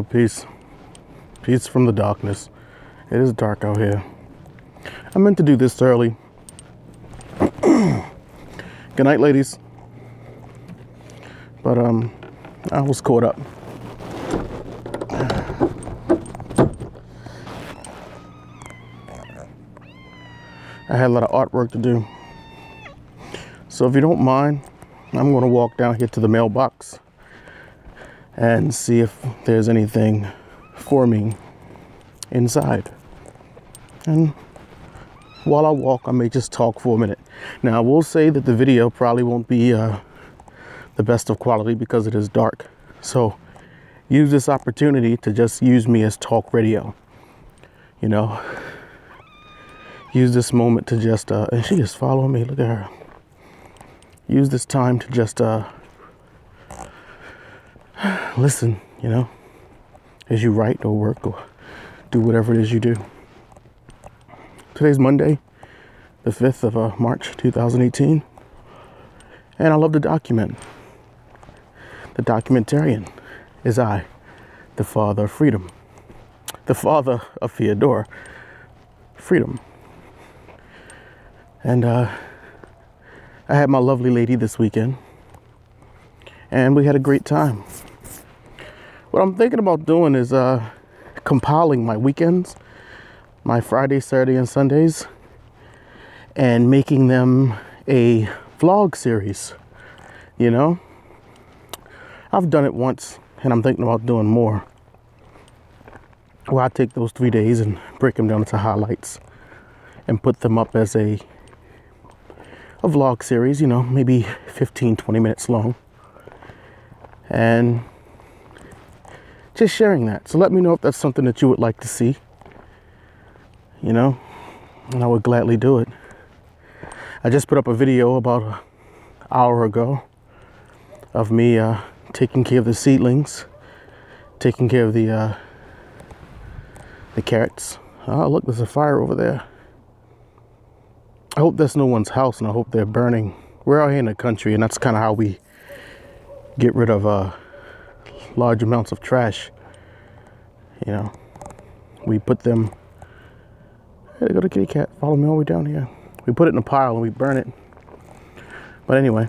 Peace. Peace from the darkness. It is dark out here. I meant to do this early. Good night, ladies. But I was caught up. I had a lot of artwork to do. So if you don't mind, I'm going to walk down here to the mailbox and see if there's anything for me inside. And while I walk, I may just talk for a minute. Now, I will say that the video probably won't be the best of quality because it is dark. So use this opportunity to just use me as talk radio. You know, use this moment to just, and she is following me, look at her. Use this time to just listen, you know, as you write or work or do whatever it is you do. Today's Monday, the 5th of March, 2018. And I love to document. The documentarian is I, the father of freedom. The father of Feodora, freedom. And I had my lovely lady this weekend. And we had a great time. What I'm thinking about doing is compiling my weekends, my Friday, Saturday, and Sundays, and making them a vlog series, you know? I've done it once, and I'm thinking about doing more. Where I take those 3 days and break them down into highlights and put them up as a vlog series, you know, maybe 15, 20 minutes long. And just sharing that. So let me know if that's something that you would like to see, you know, and I would gladly do it. I just put up a video about an hour ago of me taking care of the seedlings, taking care of the carrots. Oh, look, there's a fire over there. I hope that's no one's house, and I hope they're burning. We're out here in the country, and that's kind of how we get rid of large amounts of trash. You know, we put them. Hey, there go the kitty cat. Follow me all the way down here. We put it in a pile and we burn it. But anyway,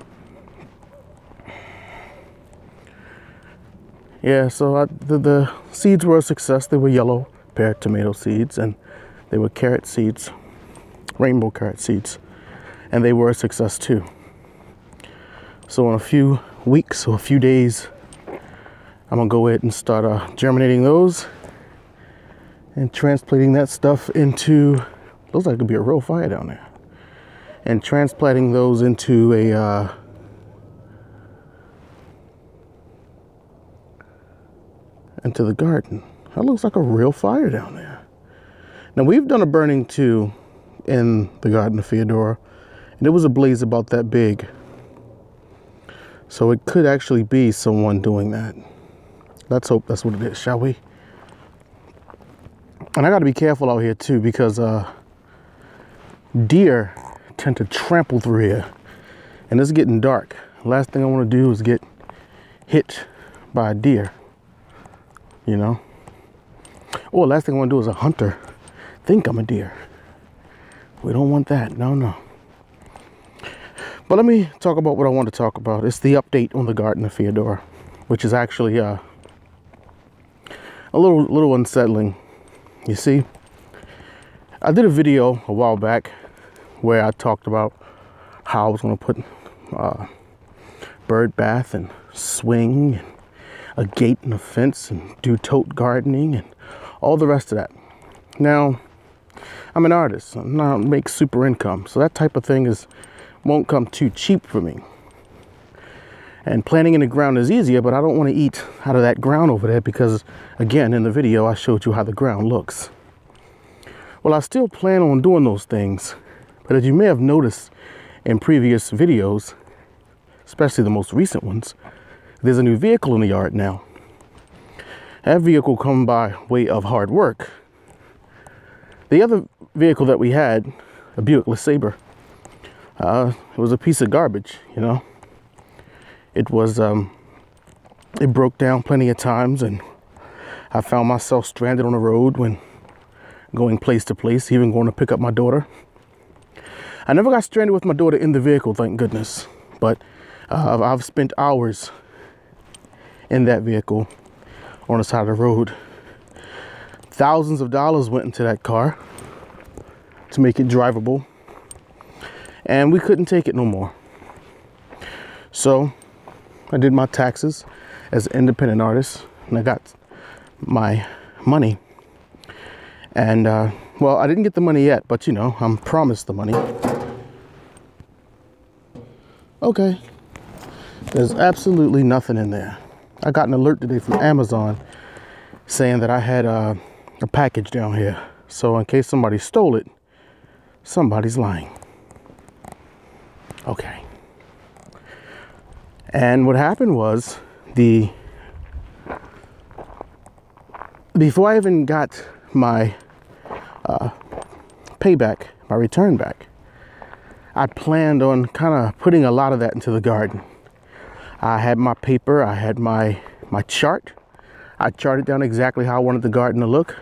yeah. So the seeds were a success. They were yellow pear tomato seeds, and they were carrot seeds, rainbow carrot seeds, and they were a success too. So in a few weeks or a few days, I'm gonna go ahead and start germinating those and transplanting that stuff into, looks like it could be a real fire down there, and transplanting those into into the garden. That looks like a real fire down there. Now, we've done a burning too in the garden of Feodora, and it was a blaze about that big. So it could actually be someone doing that. Let's hope that's what it is, shall we? And I got to be careful out here too, because deer tend to trample through here, and it's getting dark. Last thing I want to do is get hit by a deer, you know? Or last thing I want to do is a hunter think I'm a deer. We don't want that. No, no. But let me talk about what I want to talk about. It's the update on the garden of Feodora, which is actually a little unsettling. You see, I did a video a while back where I talked about how I was going to put bird bath and swing and a gate and a fence and do tote gardening and all the rest of that. Now, I'm an artist. I don't make super income, so that type of thing won't come too cheap for me. And planting in the ground is easier, but I don't want to eat out of that ground over there because, again, in the video, I showed you how the ground looks. Well, I still plan on doing those things, but as you may have noticed in previous videos, especially the most recent ones, there's a new vehicle in the yard now. That vehicle come by way of hard work. The other vehicle that we had, a Buick LeSabre, it was a piece of garbage, you know. It was, it broke down plenty of times, and I found myself stranded on the road when going place to place, even going to pick up my daughter. I never got stranded with my daughter in the vehicle, thank goodness. But I've spent hours in that vehicle on the side of the road. Thousands of dollars went into that car to make it drivable. And we couldn't take it no more. So I did my taxes as an independent artist, and I got my money. And well, I didn't get the money yet, but you know, I'm promised the money. Okay, there's absolutely nothing in there. I got an alert today from Amazon saying that I had a package down here. So in case somebody stole it, somebody's lying. Okay. And what happened was, before I even got my payback, my return back, I planned on kind of putting a lot of that into the garden. I had my paper, I had my chart. I charted down exactly how I wanted the garden to look.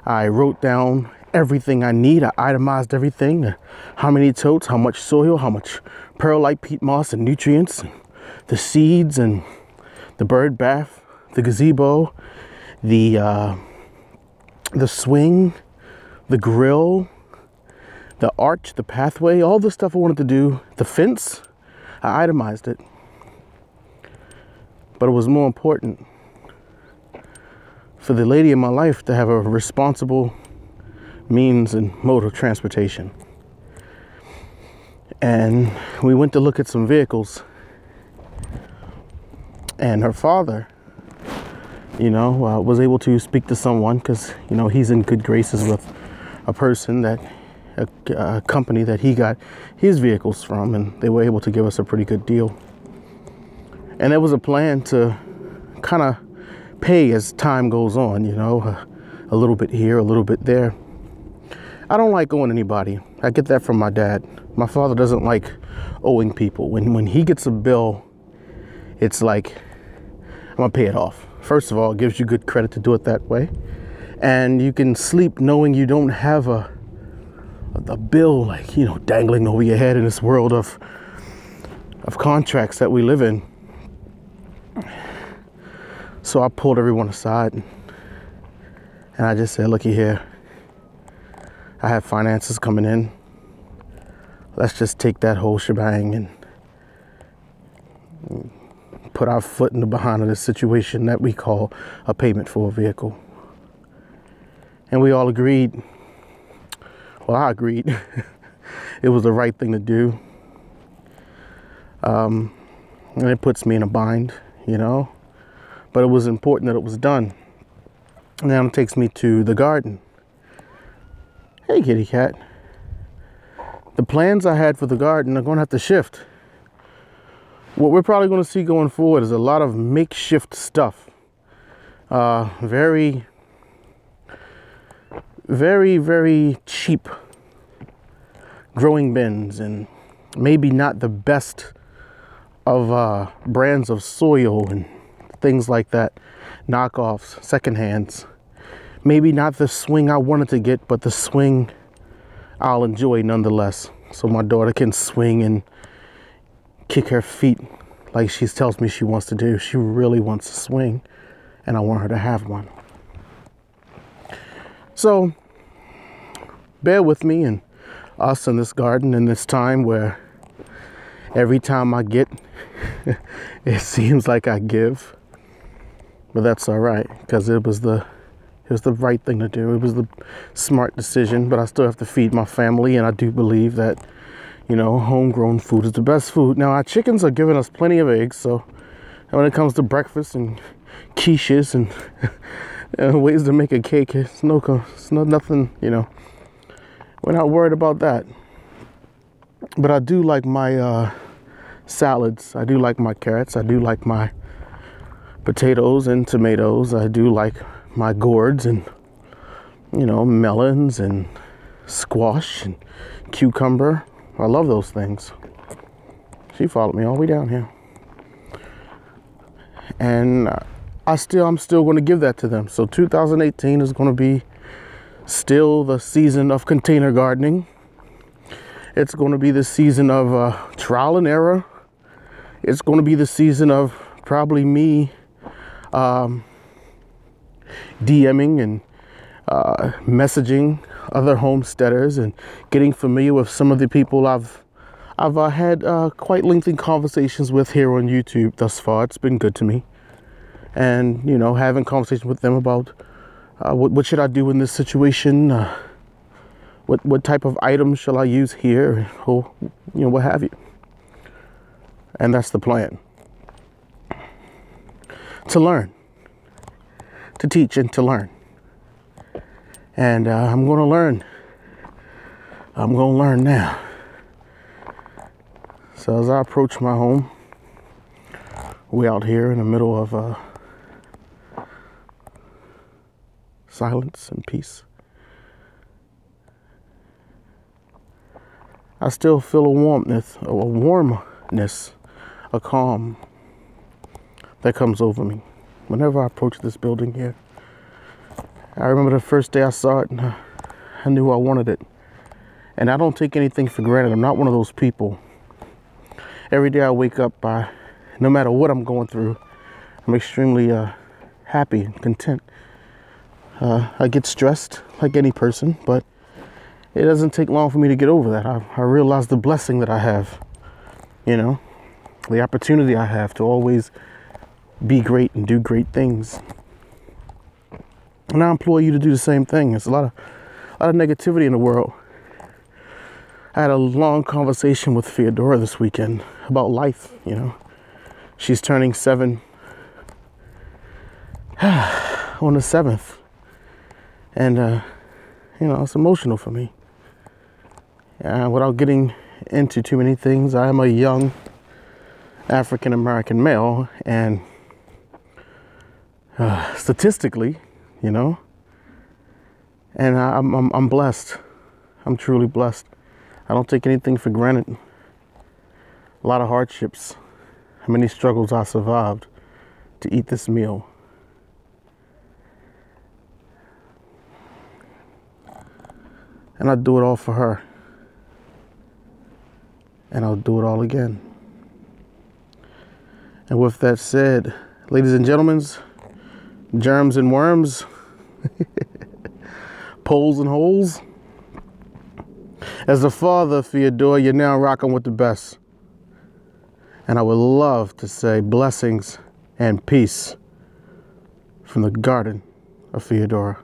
I wrote down everything I need. I itemized everything. How many totes, how much soil, how much perlite, peat moss, and nutrients, and the seeds, and the bird bath, the gazebo, the swing, the grill, the arch, the pathway, all the stuff I wanted to do, the fence. I itemized it. But it was more important for the lady in my life to have a responsible means and mode of transportation. And we went to look at some vehicles, and her father, you know, was able to speak to someone, because, you know, he's in good graces with a person that, a company that he got his vehicles from, and they were able to give us a pretty good deal. And there was a plan to kind of pay as time goes on, you know, a little bit here, a little bit there. I don't like owing anybody. I get that from my dad. My father doesn't like owing people. When he gets a bill, it's like, I'm gonna pay it off. First of all, it gives you good credit to do it that way. And you can sleep knowing you don't have a bill, like, you know, dangling over your head in this world of contracts that we live in. So I pulled everyone aside and I just said, looky here, I have finances coming in. Let's just take that whole shebang and put our foot in the behind of this situation that we call a payment for a vehicle. And we all agreed. Well, I agreed. It was the right thing to do. And it puts me in a bind, you know. But it was important that it was done. Now it takes me to the garden. Hey, kitty cat. The plans I had for the garden are going to have to shift. What we're probably going to see going forward is a lot of makeshift stuff. Very, very cheap growing bins, and maybe not the best of brands of soil and things like that. Knockoffs, secondhands. Maybe not the swing I wanted to get, but the swing I'll enjoy nonetheless. So my daughter can swing and kick her feet like she tells me she wants to do. She really wants to swing, and I want her to have one. So bear with me and us in this garden in this time where every time I get, it seems like I give. But that's all right, because it was the right thing to do. It was the smart decision, but I still have to feed my family, and I do believe that, you know, homegrown food is the best food. Now, our chickens are giving us plenty of eggs, so when it comes to breakfast and quiches and ways to make a cake, it's nothing, you know. We're not worried about that. But I do like my salads. I do like my carrots. I do like my potatoes and tomatoes. I do like my gourds and, you know, melons and squash and cucumber. I love those things. She followed me all the way down here. And I'm still going to give that to them. So 2018 is going to be still the season of container gardening. It's going to be the season of trial and error. It's going to be the season of probably me DMing and messaging other homesteaders and getting familiar with some of the people I've had quite lengthy conversations with here on YouTube thus far. It's been good to me. And, you know, having conversations with them about what should I do in this situation? What type of items shall I use here? Or, you know, what have you. And that's the plan. To learn. To teach and to learn. And I'm going to learn. I'm going to learn now. So as I approach my home, we out here in the middle of silence and peace. I still feel a warmness, a calm that comes over me whenever I approach this building here. I remember the first day I saw it, and I knew I wanted it. And I don't take anything for granted. I'm not one of those people. Every day I wake up, no matter what I'm going through, I'm extremely happy and content. I get stressed like any person, but it doesn't take long for me to get over that. I realize the blessing that I have, you know, the opportunity I have to always be great and do great things. And I implore you to do the same thing. There's a lot of negativity in the world. I had a long conversation with Feodora this weekend about life, you know. She's turning 7 on the 7th. And, you know, it's emotional for me. Without getting into too many things, I am a young African-American male, and statistically, you know, and I'm blessed. I'm truly blessed. I don't take anything for granted. A lot of hardships, how many struggles I survived to eat this meal. And I do it all for her. And I'll do it all again. And with that said, ladies and gentlemen, germs and worms, poles and holes, as the father of Feodora, you're now rocking with the best. And I would love to say blessings and peace from the garden of Feodora.